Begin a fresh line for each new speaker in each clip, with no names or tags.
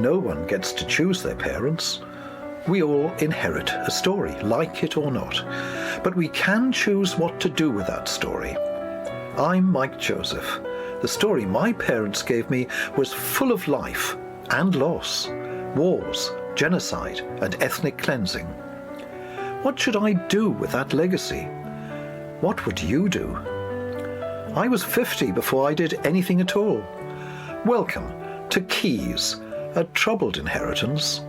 no one gets to choose their parents. We all inherit a story, like it or not. But we can choose what to do with that story. I'm Mike Joseph. The story my parents gave me was full of life and loss, wars, genocide, and ethnic cleansing. What should I do with that legacy? What would you do? I was 50 before I did anything at all. Welcome to Keys, a troubled inheritance.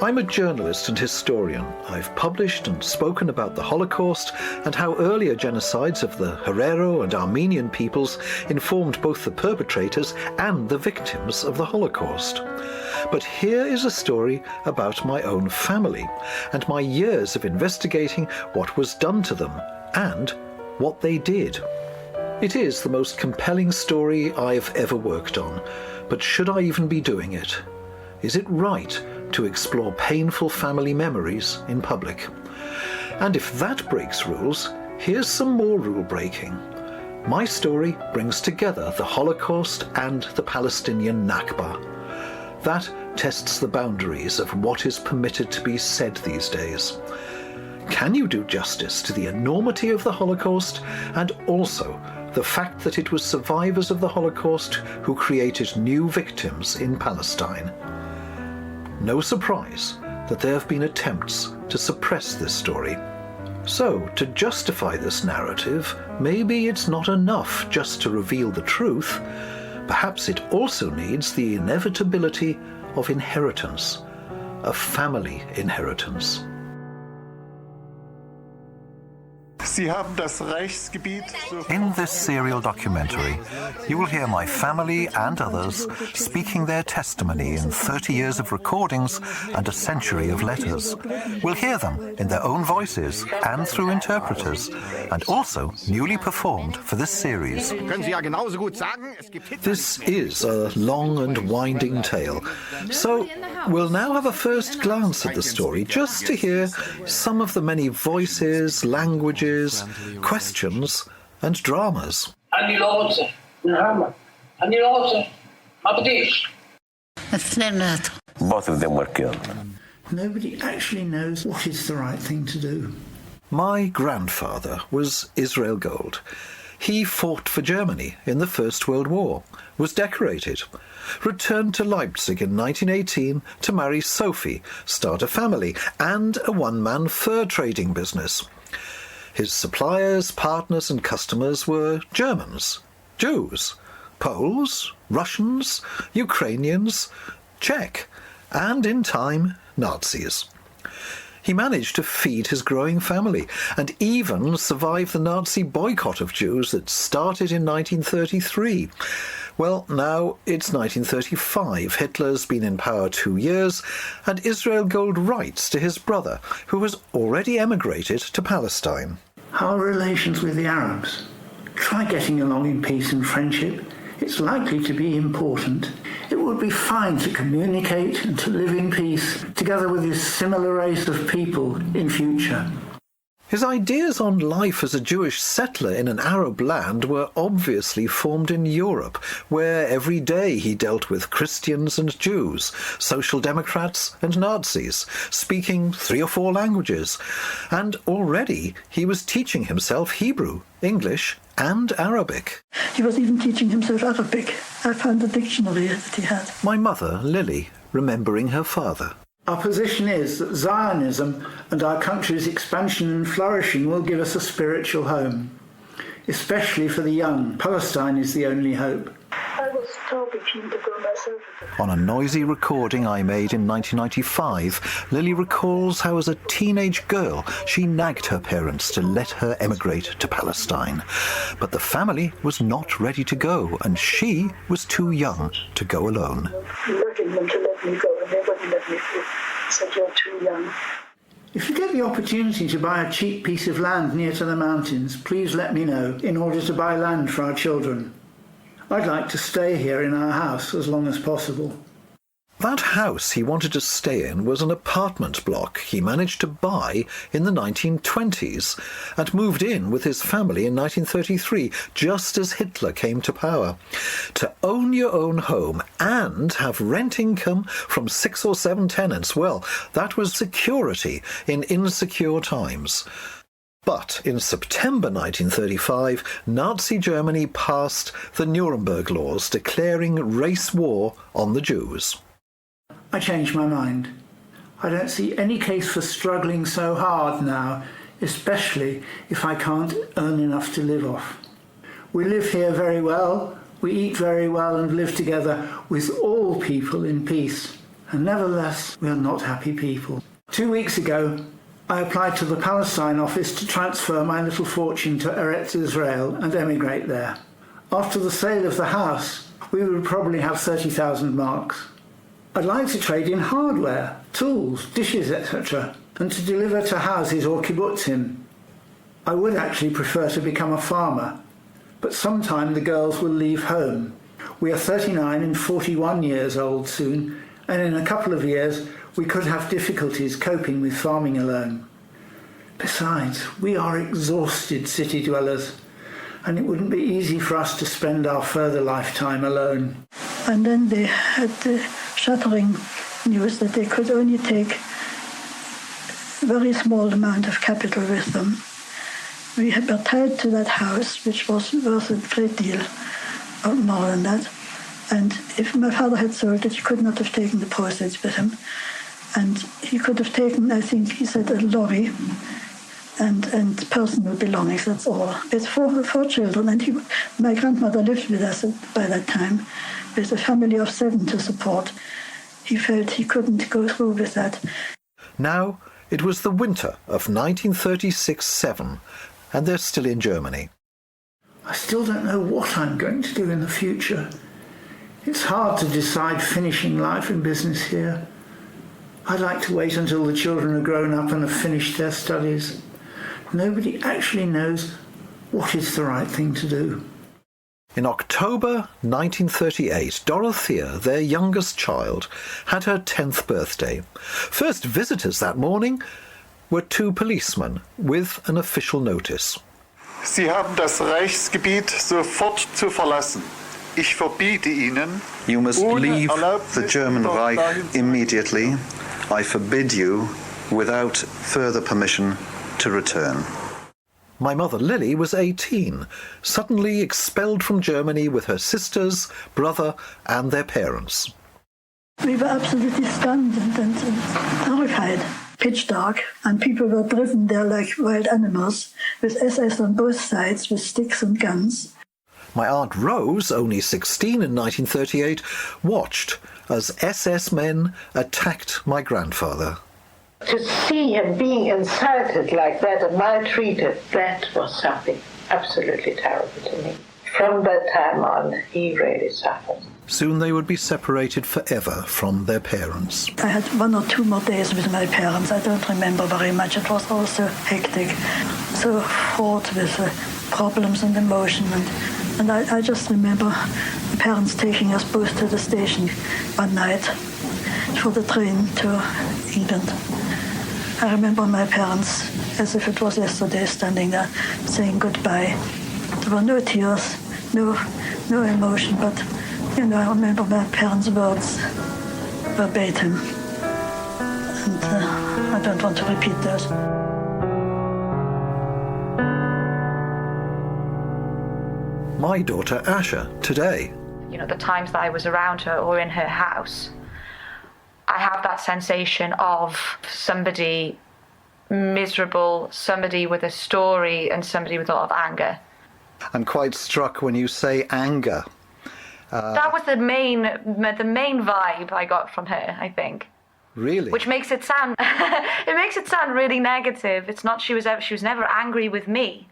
I'm a journalist and historian. I've published and spoken about the Holocaust and how earlier genocides of the Herero and Armenian peoples informed both the perpetrators and the victims of the Holocaust. But here is a story about my own family and my years of investigating what was done to them and what they did. It is the most compelling story I've ever worked on, but should I even be doing it? Is it right to explore painful family memories in public? And if that breaks rules, here's some more rule breaking. My story brings together the Holocaust and the Palestinian Nakba. That tests the boundaries of what is permitted to be said these days. Can you do justice to the enormity of the Holocaust and also the fact that it was survivors of the Holocaust who created new victims in Palestine? No surprise that there have been attempts to suppress this story. So, to justify this narrative, maybe it's not enough just to reveal the truth. Perhaps it also needs the inevitability of inheritance, a family inheritance.
In this serial documentary, you will hear my family and others speaking their testimony in 30 years of recordings and a century of letters. We'll hear them in their own voices and through interpreters, and also newly performed for this series.
This is a long and winding tale, so we'll now have a first glance at the story just to hear some of the many voices, languages, questions and dramas.
Both of them were killed.
Nobody actually knows what is the right thing to do.
My grandfather was Israel Gold. He fought for Germany in the First World War, was decorated, returned to Leipzig in 1918 to marry Sophie, start a family, and a one-man fur trading business. His suppliers, partners and customers were Germans, Jews, Poles, Russians, Ukrainians, Czech, and in time, Nazis. He managed to feed his growing family and even survive the Nazi boycott of Jews that started in 1933. Well, now it's 1935. Hitler's been in power 2 years, and Israel Gold writes to his brother, who has already emigrated to Palestine.
How are relations with the Arabs? Try getting along in peace and friendship. It's likely to be important. It would be fine to communicate and to live in peace together with this similar race of people in future.
His ideas on life as a Jewish settler in an Arab land were obviously formed in Europe, where every day he dealt with Christians and Jews, Social Democrats and Nazis, speaking 3 or 4 languages. And already he was teaching himself Hebrew, English and Arabic.
He was even teaching himself Arabic. I found the dictionary that he had.
My mother, Lily, remembering her father.
Our position is that Zionism and our country's expansion and flourishing will give us a spiritual home, especially for the young. Palestine is the only hope.
I was told between to go myself.
On a noisy recording I made in 1995, Lily recalls how as a teenage girl she nagged her parents to let her emigrate to Palestine. But the family was not ready to go, and she was too young to go alone.
Begging them to let me go, and they wouldn't let me go. Said, you're too young.
If you get the opportunity to buy a cheap piece of land near to the mountains, please let me know in order to buy land for our children. I'd like to stay here in our house as long as possible.
That house he wanted to stay in was an apartment block he managed to buy in the 1920s and moved in with his family in 1933, just as Hitler came to power. To own your own home and have rent income from 6 or 7 tenants, well, that was security in insecure times. But in September 1935, Nazi Germany passed the Nuremberg laws declaring race war on the Jews.
I changed my mind. I don't see any case for struggling so hard now, especially if I can't earn enough to live off. We live here very well, we eat very well and live together with all people in peace. And nevertheless, we are not happy people. 2 weeks ago, I applied to the Palestine office to transfer my little fortune to Eretz Israel and emigrate there. After the sale of the house, we would probably have 30,000 marks. I'd like to trade in hardware, tools, dishes, etc., and to deliver to houses or kibbutzim. I would actually prefer to become a farmer, but sometime the girls will leave home. We are 39 and 41 years old soon, and in a couple of years we could have difficulties coping with farming alone. Besides, we are exhausted city dwellers, and it wouldn't be easy for us to spend our further lifetime alone.
And then they had the shattering news that they could only take a very small amount of capital with them. We were tied to that house, which was worth a great deal, or more than that. And if my father had sold it, he could not have taken the proceeds with him. And he could have taken, I think he said, a lorry and personal belongings, that's all. With four children, and my grandmother lived with us by that time, with a family of 7 to support. He felt he couldn't go through with that.
Now it was the winter of 1936-7, and they're still in Germany.
I still don't know what I'm going to do in the future. It's hard to decide finishing life and business here. I'd like to wait until the children are grown up and have finished their studies. Nobody actually knows what is the right thing to do.
In October 1938, Dorothea, their youngest child, had her 10th birthday. First visitors that morning were 2 policemen with an official notice.
Sie haben das Reichsgebiet sofort zu verlassen. Ich verbiete Ihnen,
you must leave the German Reich immediately. I forbid you, without further permission, to return.
My mother Lily was 18, suddenly expelled from Germany with her sisters, brother and their parents.
We were absolutely stunned and terrified. Pitch dark, and people were driven there like wild animals, with SS on both sides, with sticks and guns.
My Aunt Rose, only 16 in 1938, watched as SS men attacked my grandfather.
To see him being insulted like that and maltreated, that was something absolutely terrible to me. From that time on, he really suffered.
Soon they would be separated forever from their parents.
I had 1 or 2 more days with my parents. I don't remember very much. It was all so hectic, so fraught with problems and emotion. And I just remember the parents taking us both to the station one night for the train to England. I remember my parents, as if it was yesterday, standing there saying goodbye. There were no tears, no emotion, but I remember my parents' words verbatim. And I don't want to repeat those.
My daughter Asha, today.
The times that I was around her or in her house, I have that sensation of somebody miserable, somebody with a story, and somebody with a lot of anger.
I'm quite struck when you say anger.
That was the main vibe I got from her, I think.
Really?
Which makes it sound really negative. It's not she was never angry with me.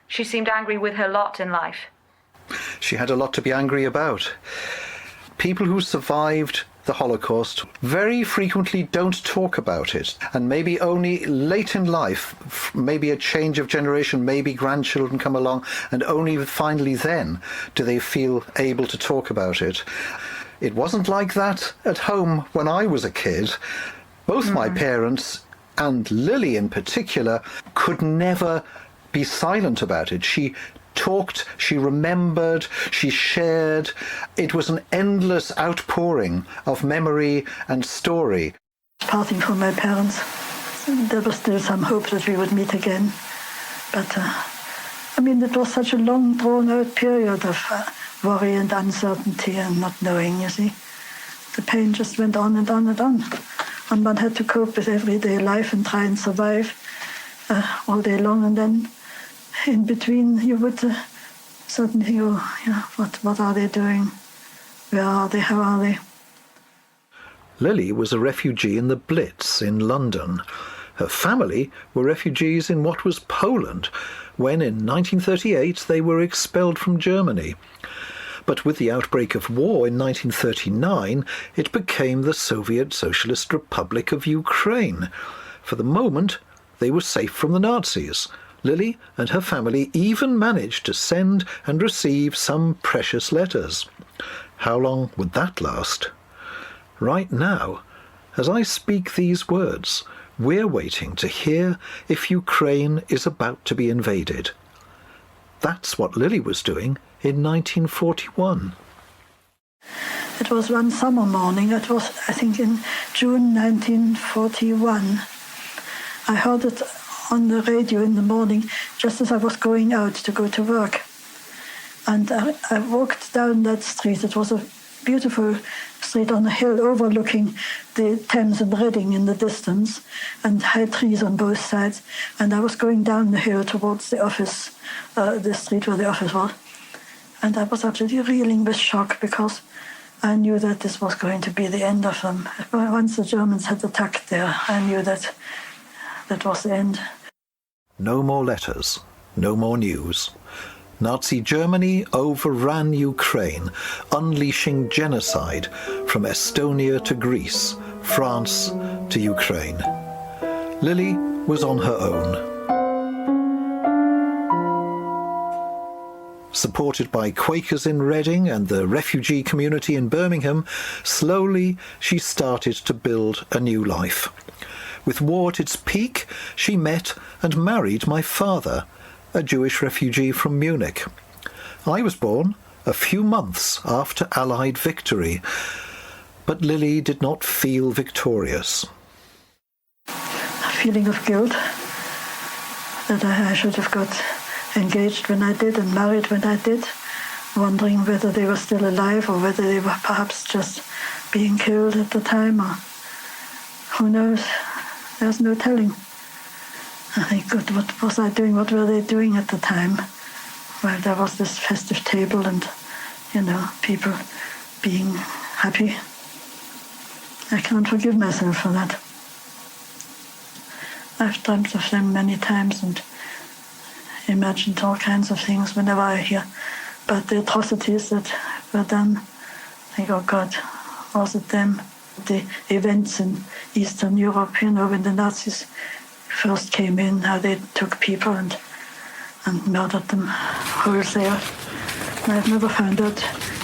She seemed angry with her lot in life.
She had a lot to be angry about. People who survived the Holocaust very frequently don't talk about it, and maybe only late in life, maybe a change of generation, maybe grandchildren come along, and only finally then do they feel able to talk about it. It wasn't like that at home when I was a kid. Both my parents, and Lily in particular, could never be silent about it. She talked, she remembered, she shared. It was an endless outpouring of memory and story.
Parting from my parents, there was still some hope that we would meet again. But, it was such a long, drawn-out period of worry and uncertainty and not knowing, you see. The pain just went on and on and on. And one had to cope with everyday life and try and survive all day long. And then in between, you would suddenly think, what are they doing? Where are they? How are they?
Lily was a refugee in the Blitz in London. Her family were refugees in what was Poland, when in 1938 they were expelled from Germany. But with the outbreak of war in 1939, it became the Soviet Socialist Republic of Ukraine. For the moment, they were safe from the Nazis. Lily and her family even managed to send and receive some precious letters. How long would that last? Right now, as I speak these words, we're waiting to hear if Ukraine is about to be invaded. That's what Lily was doing in 1941.
It was one summer morning. It was, I think, in June 1941. I heard it on the radio in the morning, just as I was going out to go to work. And I walked down that street. It was a beautiful street on a hill overlooking the Thames and Reading in the distance, and high trees on both sides. And I was going down the hill towards the office, the street where the office was. And I was absolutely reeling with shock, because I knew that this was going to be the end of them. Once the Germans had attacked there, I knew that that was the end.
No more letters, no more news. Nazi Germany overran Ukraine, unleashing genocide from Estonia to Greece, France to Ukraine. Lily was on her own. Supported by Quakers in Reading and the refugee community in Birmingham, slowly she started to build a new life. With war at its peak, she met and married my father, a Jewish refugee from Munich. I was born a few months after Allied victory, but Lily did not feel victorious.
A feeling of guilt that I should have got engaged when I did and married when I did, wondering whether they were still alive or whether they were perhaps just being killed at the time, or who knows. There's no telling. I think, God, what was I doing? What were they doing at the time? Well, there was this festive table and, people being happy. I can't forgive myself for that. I've dreamt of them many times and imagined all kinds of things whenever I hear about the atrocities that were done. I think, oh God, was it them? The events in Eastern Europe, when the Nazis first came in, how they took people and murdered them wholesale. And I've never found out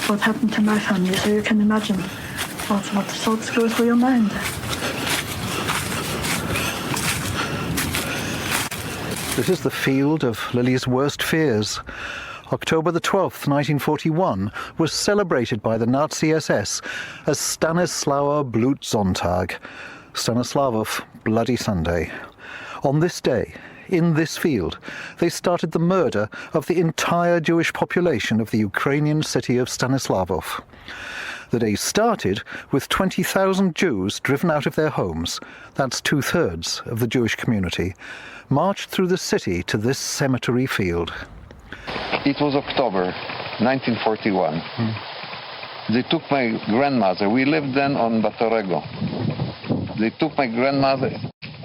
what happened to my family, so you can imagine what thoughts go through your mind.
This is the field of Lily's worst fears. October the 12th, 1941, was celebrated by the Nazi SS as Stanislauer Blutsonntag, Stanislavov Bloody Sunday. On this day, in this field, they started the murder of the entire Jewish population of the Ukrainian city of Stanislavov. The day started with 20,000 Jews driven out of their homes, that's 2/3 of the Jewish community, marched through the city to this cemetery field.
It was October 1941. They took my grandmother. We lived then on Batorego. They took my grandmother.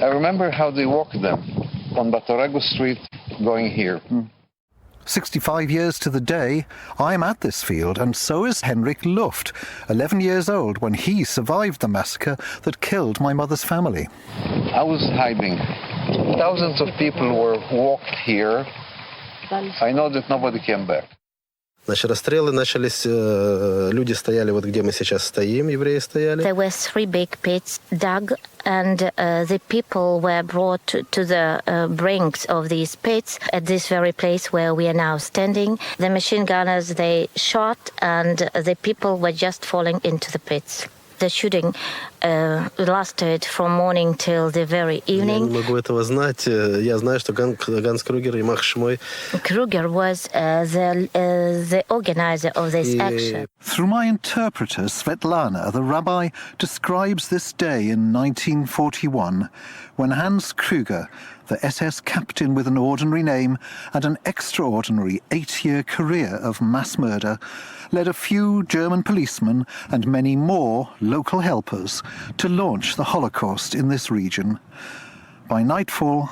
I remember how they walked them on Batorego Street going here.
65 years to the day, I'm at this field, and so is Henrik Luft, 11 years old when he survived the massacre that killed my mother's family.
I was hiding. Thousands of people were walked here. I know that nobody came back.
Значит, расстрелы начались, люди стояли вот где мы сейчас стоим, евреи стояли.
There were 3 big pits dug, and the people were brought to the brinks of these pits at this very place where we are now standing. The machine gunners, they shot, and the people were just falling into the pits. The shooting lasted from morning till the very evening.
Я не могу этого знать. Я знаю, что Ганс Крюгер и Мах Шмой.
Kruger was the organizer of this action.
Through my interpreter, Svetlana, the rabbi describes this day in 1941 when Hans Krüger, the SS captain with an ordinary name and an extraordinary 8-year career of mass murder, led a few German policemen and many more local helpers to launch the Holocaust in this region. By nightfall,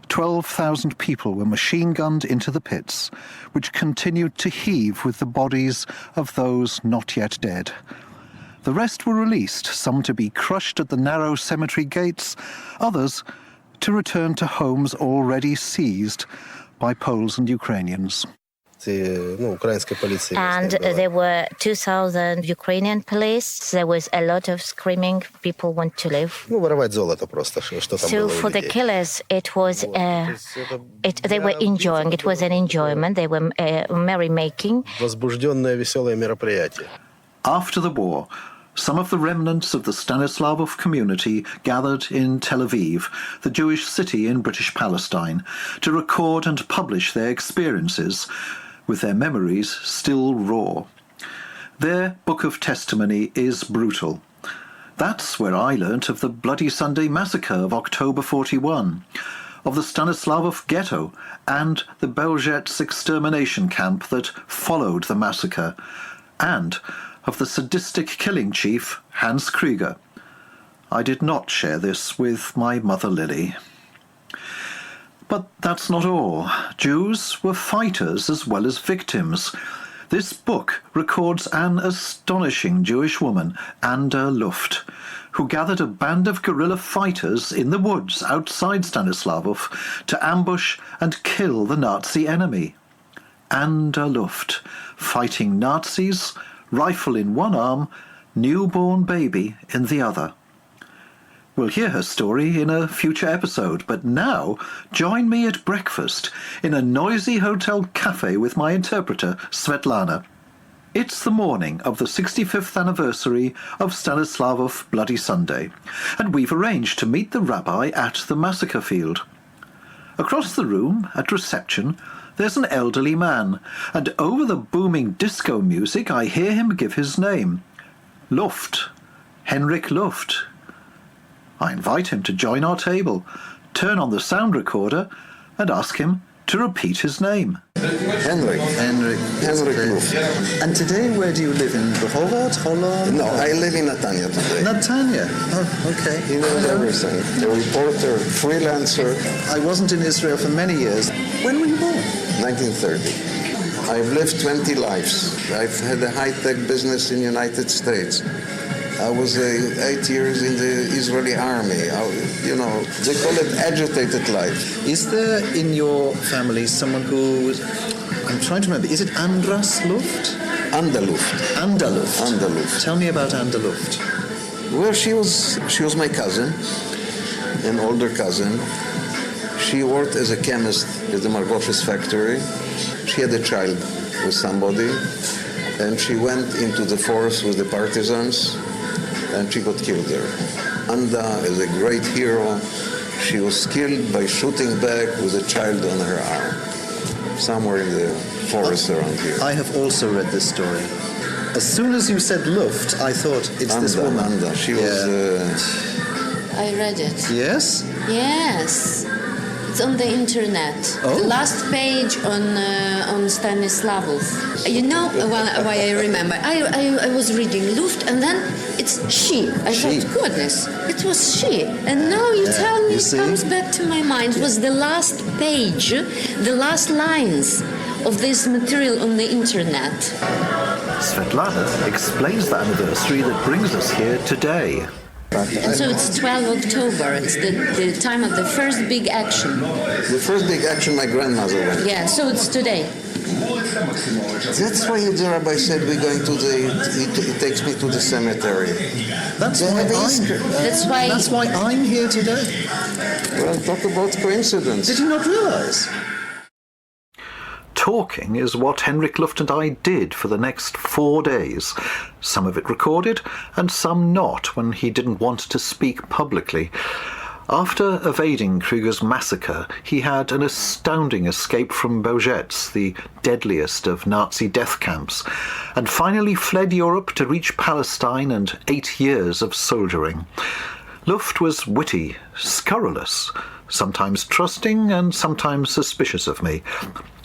12,000 people were machine-gunned into the pits, which continued to heave with the bodies of those not yet dead. The rest were released, some to be crushed at the narrow cemetery gates, others to return to homes already seized by Poles and Ukrainians.
And there were 2,000 Ukrainian police. There was a lot of screaming. People want to live. So for the killers, it was they were enjoying. It was an enjoyment. They were merrymaking.
After the war, some of the remnants of the Stanislavov community gathered in Tel Aviv, the Jewish city in British Palestine, to record and publish their experiences, with their memories still raw. Their book of testimony is brutal. That's where I learnt of the Bloody Sunday massacre of October 41, of the Stanislavov ghetto and the Belzhet's extermination camp that followed the massacre, and of the sadistic killing chief Hans Krüger. I did not share this with my mother Lily. But that's not all. Jews were fighters as well as victims. This book records an astonishing Jewish woman, Anda Luft, who gathered a band of guerrilla fighters in the woods outside Stanislavov to ambush and kill the Nazi enemy. Anda Luft, fighting Nazis, rifle in one arm, newborn baby in the other. We'll hear her story in a future episode, but now join me at breakfast in a noisy hotel cafe with my interpreter, Svetlana. It's the morning of the 65th anniversary of Stanislavov Bloody Sunday, and we've arranged to meet the rabbi at the massacre field. Across the room, at reception, there's an elderly man, and over the booming disco music I hear him give his name. Luft. Henrik Luft. I invite him to join our table, turn on the sound recorder, and ask him to repeat his name.
Henrik
Luft. And today, where do you live? In Rehovot, Holon?
No, I live in Netanya today.
Netanya? Oh, okay.
He knows everything. A reporter, freelancer.
I wasn't in Israel for many years. When were you born?
1930. I've lived 20 lives. I've had a high-tech business in the United States. I was 8 years in the Israeli army. They call it agitated life.
Is there in your family someone who was, I'm trying to remember, is it Andras Luft?
Anda Luft.
Anda Luft.
Anda Luft.
Tell me about Anda Luft.
Well, she was my cousin, an older cousin. She worked as a chemist at the Margot's factory. She had a child with somebody, and she went into the forest with the partisans, and she got killed there. Anda is a great hero. She was killed by shooting back with a child on her arm, somewhere in the forest around here.
I have also read this story. As soon as you said Luft, I thought it's this woman.
Anda, she was...
I read it.
Yes?
Yes. It's on the internet.
Oh.
The last page on Stanislavov. You know why I remember? I was reading Luft, and then it's she. I thought, goodness, it was she. And now you tell me, it comes back to my mind. It was the last page, the last lines of this material on the internet.
Svetlana explains the anniversary that brings us here today.
And so it's 12 October. It's the time of the first big action.
The first big action my grandmother went.
Yeah, so it's today.
That's why the rabbi said we're going to he takes me to the cemetery.
That's why I'm here today.
Well, talk about coincidence.
Did you not realise? Talking is what Henrik Luft and I did for the next 4 days, some of it recorded and some not when he didn't want to speak publicly. After evading Krüger's massacre, he had an astounding escape from Beaujet's, the deadliest of Nazi death camps, and finally fled Europe to reach Palestine and 8 years of soldiering. Luft was witty, scurrilous, sometimes trusting and sometimes suspicious of me.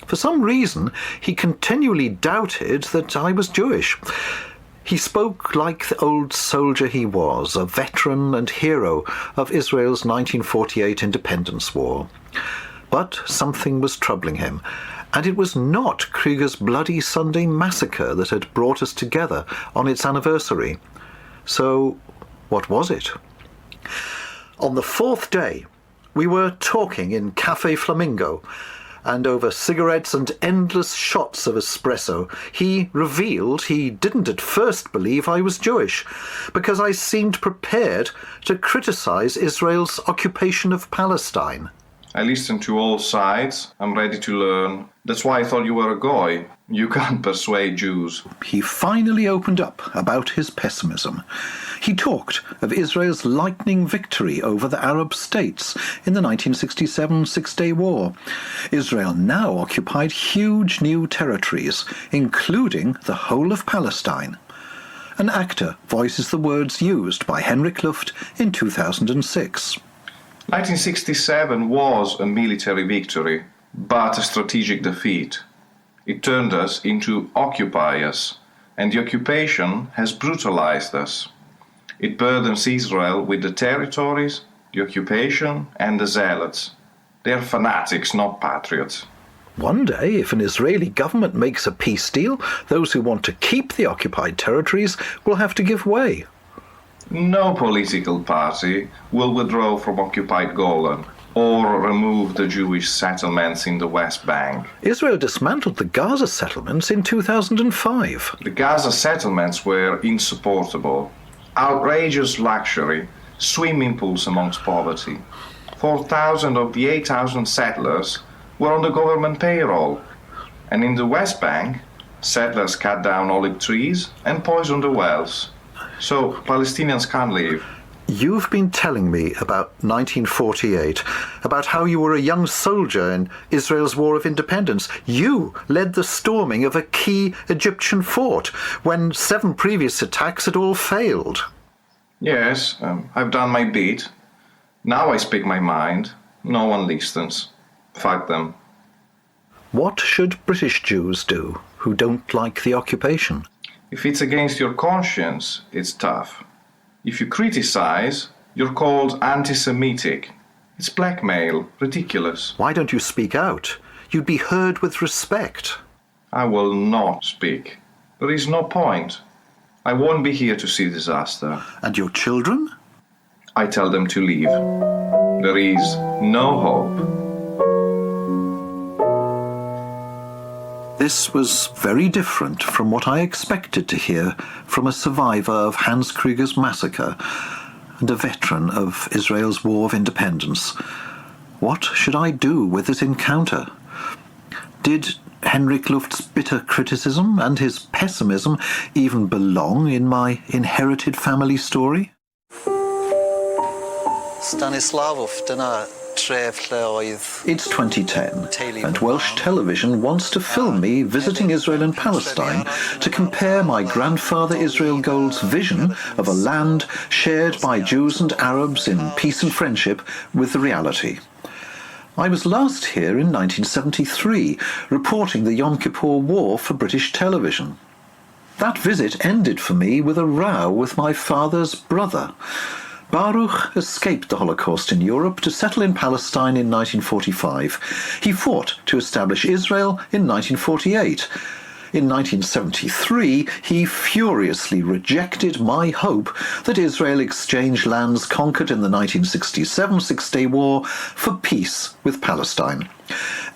For some reason, he continually doubted that I was Jewish. He spoke like the old soldier he was, a veteran and hero of Israel's 1948 independence war. But something was troubling him, and it was not Krüger's Bloody Sunday massacre that had brought us together on its anniversary. So, what was it? On the 4th day, we were talking in Café Flamingo, and over cigarettes and endless shots of espresso, he revealed he didn't at first believe I was Jewish, because I seemed prepared to criticize Israel's occupation of Palestine.
I listen to all sides. I'm ready to learn. That's why I thought you were a goy. You can't persuade Jews.
He finally opened up about his pessimism. He talked of Israel's lightning victory over the Arab states in the 1967 Six-Day War. Israel now occupied huge new territories, including the whole of Palestine. An actor voices the words used by Henrik Luft in 2006.
1967 was a military victory, but a strategic defeat. It turned us into occupiers, and the occupation has brutalized us. It burdens Israel with the territories, the occupation, and the zealots. They are fanatics, not patriots.
One day, if an Israeli government makes a peace deal, those who want to keep the occupied territories will have to give way.
No political party will withdraw from occupied Golan or remove the Jewish settlements in the West Bank.
Israel dismantled the Gaza settlements in 2005.
The Gaza settlements were insupportable. Outrageous luxury, swimming pools amongst poverty. 4,000 of the 8,000 settlers were on the government payroll. And in the West Bank, settlers cut down olive trees and poisoned the wells. So Palestinians can't live.
You've been telling me about 1948, about how you were a young soldier in Israel's War of Independence. You led the storming of a key Egyptian fort when 7 previous attacks had all failed.
Yes, I've done my bit. Now I speak my mind. No one listens. Fuck them.
What should British Jews do who don't like the occupation?
If it's against your conscience, it's tough. If you criticize, you're called anti-Semitic. It's blackmail, ridiculous.
Why don't you speak out? You'd be heard with respect.
I will not speak. There is no point. I won't be here to see disaster.
And your children?
I tell them to leave. There is no hope.
This was very different from what I expected to hear from a survivor of Hans Krüger's massacre and a veteran of Israel's War of Independence. What should I do with this encounter? Did Henrik Luft's bitter criticism and his pessimism even belong in my inherited family story? It's 2010, and Welsh television wants to film me visiting Israel and Palestine to compare my grandfather Israel Gold's vision of a land shared by Jews and Arabs in peace and friendship with the reality. I was last here in 1973, reporting the Yom Kippur War for British television. That visit ended for me with a row with my father's brother. Baruch escaped the Holocaust in Europe to settle in Palestine in 1945. He fought to establish Israel in 1948. In 1973, he furiously rejected my hope that Israel exchange lands conquered in the 1967 Six-Day War for peace with Palestine.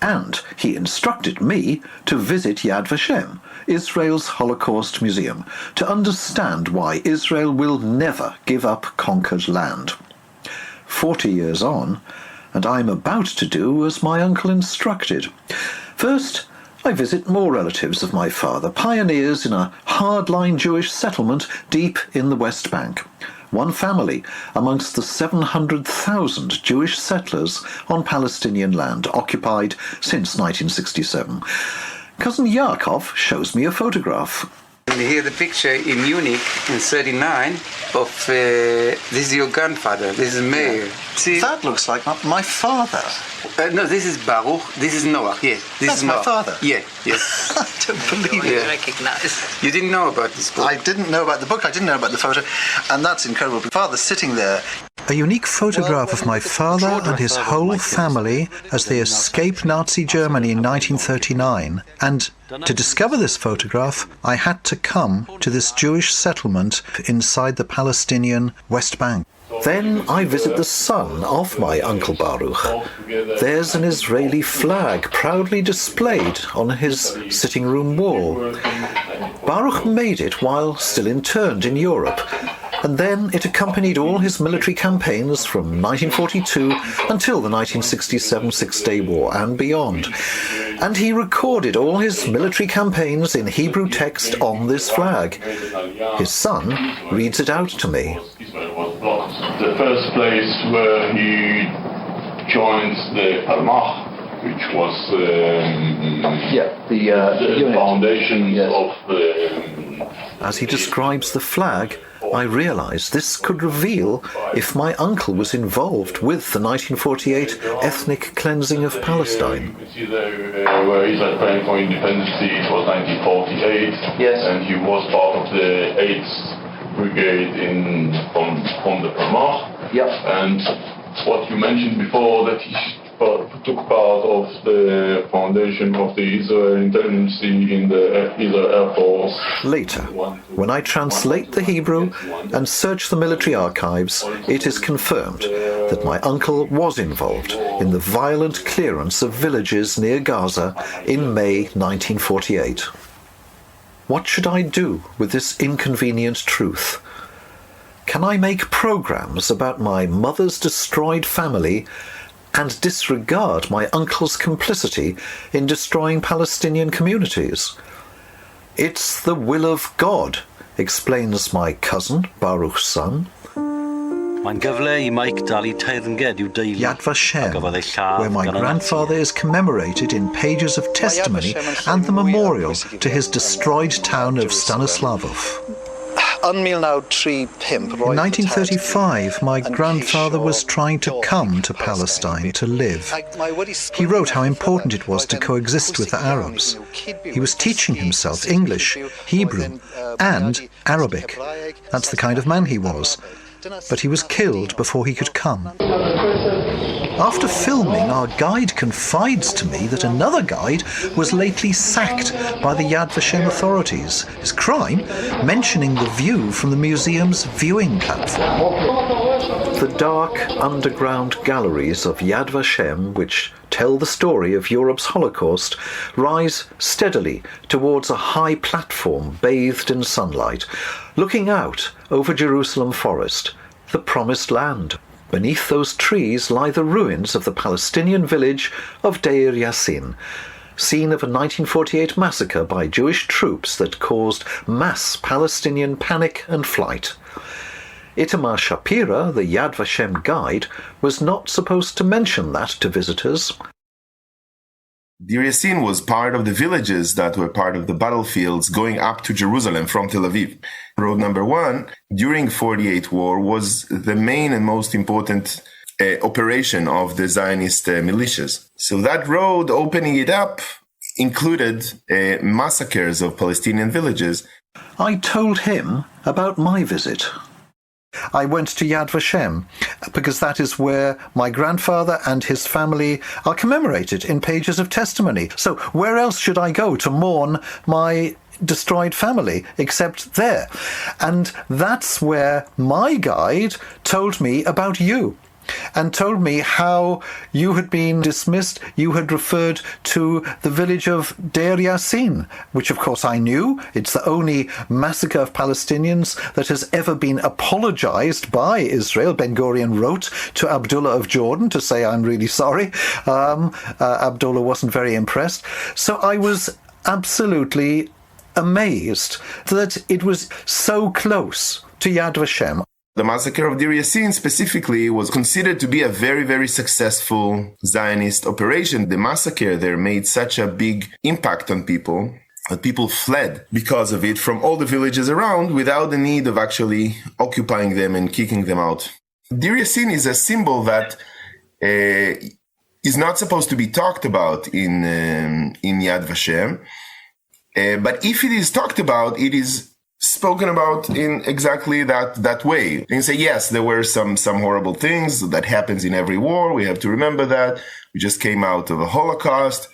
And he instructed me to visit Yad Vashem, Israel's Holocaust Museum, to understand why Israel will never give up conquered land. 40 years on, and I'm about to do as my uncle instructed. First, I visit more relatives of my father, pioneers in a hardline Jewish settlement deep in the West Bank. One family amongst the 700,000 Jewish settlers on Palestinian land occupied since 1967. Cousin Yaakov shows me a photograph.
Here the picture in Munich in 39 of this is your grandfather, this is Meir. See?
That looks like my father.
No, this is Baruch, this is Noah, yeah.
That's
is
my
Noah.
father?
Yeah.
I don't believe it.
Recognize. You didn't know about this book?
I didn't know about the book, I didn't know about the photo, and that's incredible. My father sitting there.
A unique photograph of my father and his whole family as they escaped Nazi Germany in 1939. And to discover this photograph, I had to come to this Jewish settlement inside the Palestinian West Bank.
Then I visit the son of my Uncle Baruch. There's an Israeli flag proudly displayed on his sitting room wall. Baruch made it while still interned in Europe, and then it accompanied all his military campaigns from 1942 until the 1967 Six-Day War and beyond. And he recorded all his military campaigns in Hebrew text on this flag. His son reads it out to me.
The first place where he joined the Palmach, which was the foundation of the...
As he describes the flag, I realise this could reveal if my uncle was involved with the 1948 ethnic cleansing of Palestine.
You see there where Israel praying for independence, it was 1948, and he was part of the 8th Brigade from the Palmach. And what you mentioned before, that he took part of the foundation of the Israel intelligence in the Israel Air Force.
Later, when I translate the Hebrew and search the military archives, it is confirmed that my uncle was involved in the violent clearance of villages near Gaza in May 1948. What should I do with this inconvenient truth? Can I make programs about my mother's destroyed family and disregard my uncle's complicity in destroying Palestinian communities? It's the will of God, explains my cousin, Baruch's son.
Yad Vashem, where my grandfather is commemorated in pages of testimony and the memorial to his destroyed town of Stanislavov. In 1935, my grandfather was trying to come to Palestine to live. He wrote how important it was to coexist with the Arabs. He was teaching himself English, Hebrew, and Arabic. That's the kind of man he was. But he was killed before he could come. After filming, our guide confides to me that another guide was lately sacked by the Yad Vashem authorities. His crime? Mentioning the view from the museum's viewing platform.
The dark underground galleries of Yad Vashem, which tell the story of Europe's Holocaust, rise steadily towards a high platform bathed in sunlight, looking out over Jerusalem forest, the promised land. Beneath those trees lie the ruins of the Palestinian village of Deir Yassin, scene of a 1948 massacre by Jewish troops that caused mass Palestinian panic and flight. Itamar Shapira, the Yad Vashem guide, was not supposed to mention that to visitors.
Deir Yassin was part of the villages that were part of the battlefields going up to Jerusalem from Tel Aviv. Road number 1, during 48 war, was the main and most important operation of the Zionist militias. So that road, opening it up, included massacres of Palestinian villages.
I told him about my visit. I went to Yad Vashem because that is where my grandfather and his family are commemorated in pages of testimony. So where else should I go to mourn my destroyed family except there? And that's where my guide told me about you. and told me how you had been dismissed. You had referred to the village of Deir Yassin, which of course I knew. It's the only massacre of Palestinians that has ever been apologized by Israel. Ben Gurion wrote to Abdullah of Jordan to say, I'm really sorry. Abdullah wasn't very impressed. So I was absolutely amazed that it was so close to Yad Vashem.
The massacre of Deir Yassin specifically was considered to be a very, very successful Zionist operation. The massacre there made such a big impact on people that people fled because of it from all the villages around without the need of actually occupying them and kicking them out. Deir Yassin is a symbol that is not supposed to be talked about in Yad Vashem. But if it is talked about, it is spoken about in exactly that way. You can say, yes, there were some horrible things that happens in every war. We have to remember that. We just came out of a Holocaust.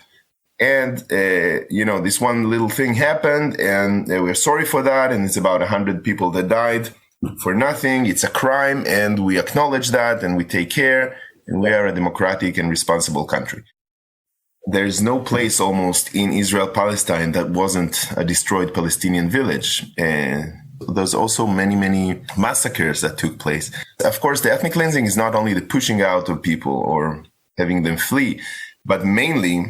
And, this one little thing happened and we're sorry for that. And it's about 100 people that died for nothing. It's a crime and we acknowledge that and we take care. And we are a democratic and responsible country. There's no place almost in Israel-Palestine that wasn't a destroyed Palestinian village. There's also many, many massacres that took place. Of course, the ethnic cleansing is not only the pushing out of people or having them flee, but mainly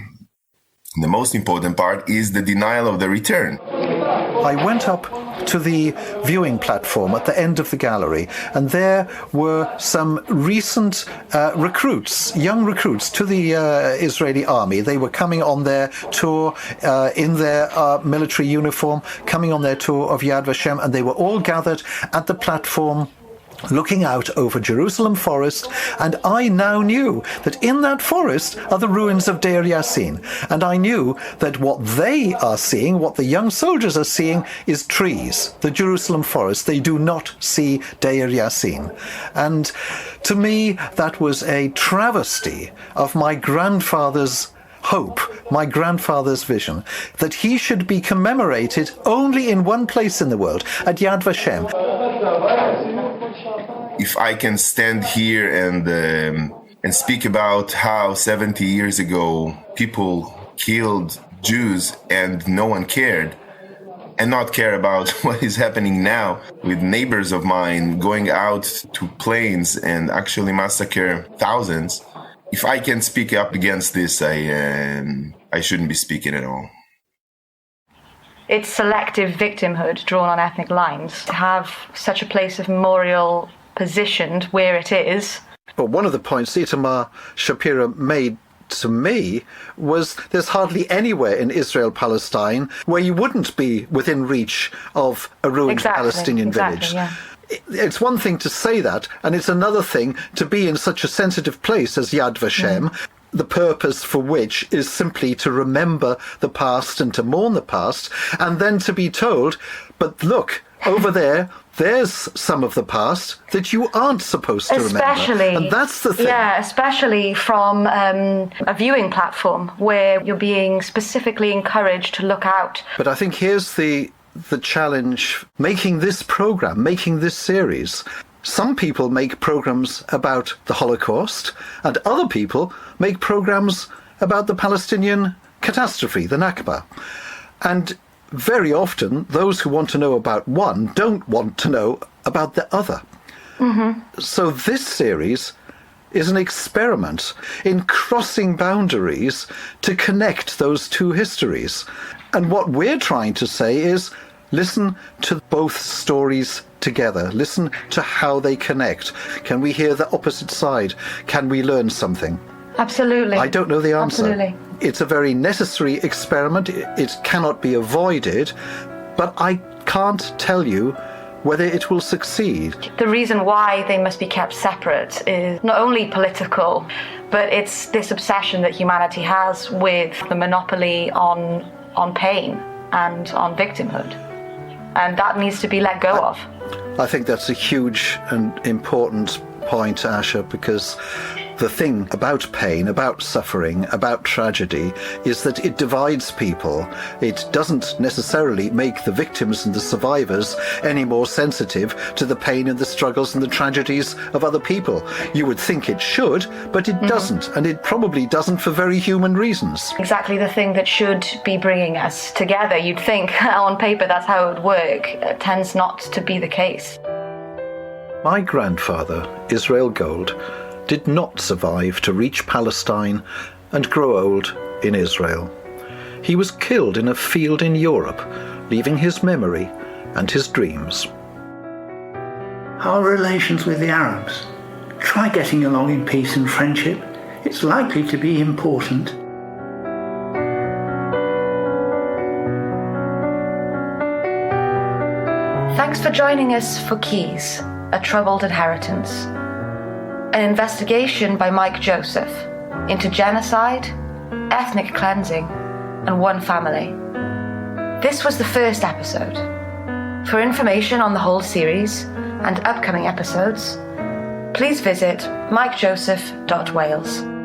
the most important part is the denial of the return.
I went up to the viewing platform at the end of the gallery, and there were some recent young recruits to the Israeli army. They were coming on their tour in their military uniform, coming on their tour of Yad Vashem, and they were all gathered at the platform looking out over Jerusalem forest, and I now knew that in that forest are the ruins of Deir Yassin, and I knew that what they are seeing, what the young soldiers are seeing, is trees, the Jerusalem forest. They do not see Deir Yassin. And to me, that was a travesty of my grandfather's hope, my grandfather's vision, that he should be commemorated only in one place in the world, at Yad Vashem.
If I can stand here and speak about how 70 years ago people killed Jews and no one cared, and not care about what is happening now with neighbors of mine going out to plains and actually massacre thousands, if I can speak up against this, I shouldn't be speaking at all.
It's selective victimhood drawn on ethnic lines. To have such a place of memorial positioned where it is.
Well, one of the points Itamar Shapira made to me was there's hardly anywhere in Israel-Palestine where you wouldn't be within reach of a ruined Palestinian village.
Yeah.
It's one thing to say that, and it's another thing to be in such a sensitive place as Yad Vashem, the purpose for which is simply to remember the past and to mourn the past, and then to be told, but look, over there, there's some of the past that you aren't supposed to remember. And that's the thing.
Yeah, especially from a viewing platform where you're being specifically encouraged to look out.
But I think here's the challenge, making this program, making this series. Some people make programs about the Holocaust, and other people make programs about the Palestinian catastrophe, the Nakba. And very often, those who want to know about one don't want to know about the other. Mm-hmm. So this series is an experiment in crossing boundaries to connect those two histories. And what we're trying to say is, listen to both stories together. Listen to how they connect. Can we hear the opposite side? Can we learn something?
Absolutely.
I don't know the answer.
Absolutely.
It's a very necessary experiment. It cannot be avoided, but I can't tell you whether it will succeed.
The reason why they must be kept separate is not only political, but it's this obsession that humanity has with the monopoly on pain and on victimhood. And that needs to be let go of.
I think that's a huge and important point, Asha, because The thing about pain, about suffering, about tragedy is that it divides people. It doesn't necessarily make the victims and the survivors any more sensitive to the pain and the struggles and the tragedies of other people. You would think it should, but it doesn't, and it probably doesn't for very human reasons.
Exactly the thing that should be bringing us together. You'd think on paper that's how it would work. It tends not to be the case.
My grandfather, Israel Gold, did not survive to reach Palestine and grow old in Israel. He was killed in a field in Europe, leaving his memory and his dreams.
Our relations with the Arabs. Try getting along in peace and friendship. It's likely to be important.
Thanks for joining us for Keys, A Troubled Inheritance. An investigation by Mike Joseph into genocide, ethnic cleansing, and one family. This was the first episode. For information on the whole series and upcoming episodes, please visit mikejoseph.wales.